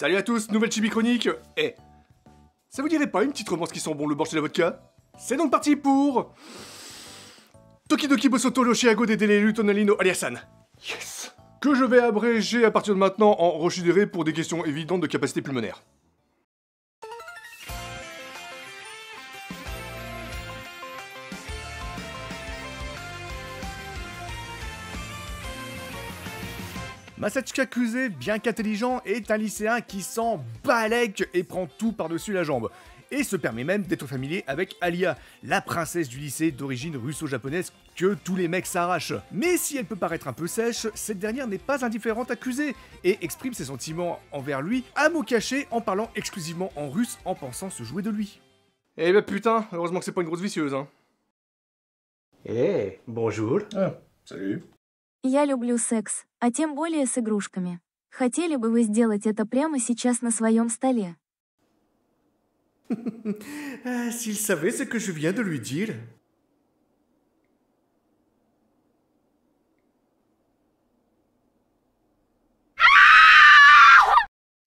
Salut à tous, nouvelle Chibi Chronique. Eh, ça vous dirait pas une petite romance qui sent bon le borsch et la vodka? C'est donc parti pour... Tokidoki Bosoto Loshiago de Delelu Tonalino Aliasan. Yes. Que je vais abréger à partir de maintenant en Roshidere pour des questions évidentes de capacité pulmonaire. Masachika Kuze, bien qu'intelligent, est un lycéen qui s'en balèque et prend tout par-dessus la jambe. Et se permet même d'être familier avec Alia, la princesse du lycée d'origine russo-japonaise que tous les mecs s'arrachent. Mais si elle peut paraître un peu sèche, cette dernière n'est pas indifférente à Kuze et exprime ses sentiments envers lui à mots cachés en parlant exclusivement en russe en pensant se jouer de lui. Eh bah putain, heureusement que c'est pas une grosse vicieuse, hein. Eh, bonjour. Ah, salut. Я люблю секс, а тем более с игрушками. Хотели бы вы сделать это прямо сейчас на своем столе? S'il savait ce que je viens de lui dire.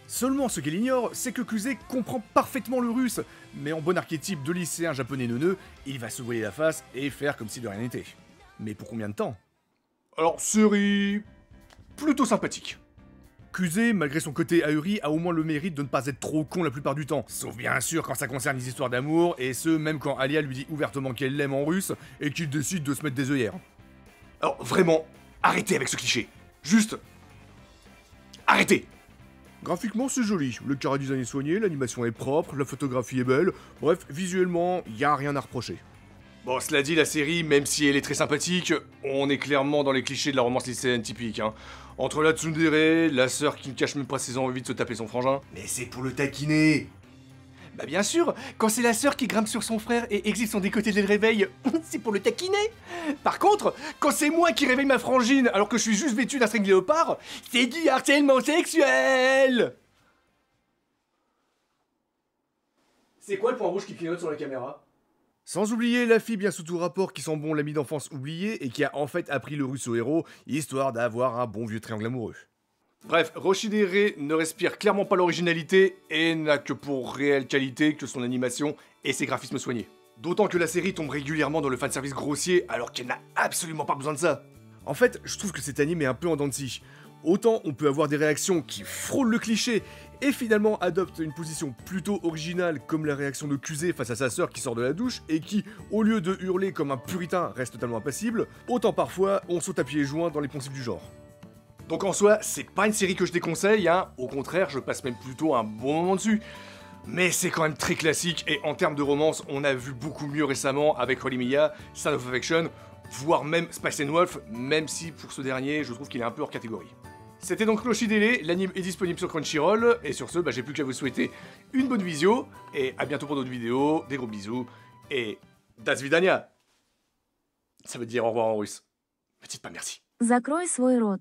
Seulement ce qu'elle ignore, c'est que Kuze comprend parfaitement le russe, mais en bon archétype de lycéen japonais neuneux, il va se voiler la face et faire comme si de rien n'était. Mais pour combien de temps? Alors, série... plutôt sympathique. Kuze, malgré son côté ahuri, a au moins le mérite de ne pas être trop con la plupart du temps. Sauf bien sûr quand ça concerne les histoires d'amour, et ce, même quand Alia lui dit ouvertement qu'elle l'aime en russe, et qu'il décide de se mettre des œillères. Alors vraiment, arrêtez avec ce cliché. Juste... arrêtez. Graphiquement c'est joli, le chara-design est soigné, l'animation est propre, la photographie est belle, bref, visuellement, y a rien à reprocher. Bon, cela dit, la série, même si elle est très sympathique, on est clairement dans les clichés de la romance lycéenne typique, hein. Entre la tsundere, la sœur qui ne cache même pas ses envies de se taper son frangin. Mais c'est pour le taquiner. Bah bien sûr, quand c'est la sœur qui grimpe sur son frère et exhibe son décolleté dès le réveil, c'est pour le taquiner. Par contre, quand c'est moi qui réveille ma frangine alors que je suis juste vêtu d'un string léopard, c'est du harcèlement sexuel. C'est quoi le point rouge qui clignote sur la caméra? Sans oublier la fille bien sous tout rapport qui sent bon l'ami d'enfance oublié et qui a en fait appris le russe au héros, histoire d'avoir un bon vieux triangle amoureux. Bref, Roshidere ne respire clairement pas l'originalité et n'a que pour réelle qualité que son animation et ses graphismes soignés. D'autant que la série tombe régulièrement dans le fanservice grossier alors qu'elle n'a absolument pas besoin de ça. En fait, je trouve que cet anime est un peu en dents de scie. Autant on peut avoir des réactions qui frôlent le cliché et finalement adoptent une position plutôt originale comme la réaction de Kuze face à sa sœur qui sort de la douche et qui, au lieu de hurler comme un puritain, reste totalement impassible, autant parfois on saute à pieds joints dans les poncifs du genre. Donc en soi, c'est pas une série que je déconseille, hein, au contraire, je passe même plutôt un bon moment dessus. Mais c'est quand même très classique et en termes de romance, on a vu beaucoup mieux récemment avec Holy Miya, Son of Affection, voire même Spice and Wolf, même si pour ce dernier, je trouve qu'il est un peu hors catégorie. C'était donc Roshidere, l'anime est disponible sur Crunchyroll, et sur ce, bah, j'ai plus qu'à vous souhaiter une bonne visio, et à bientôt pour d'autres vidéos, des gros bisous, et das vidania. Ça veut dire au revoir en russe. Mais dites pas merci. Закрой свой рот.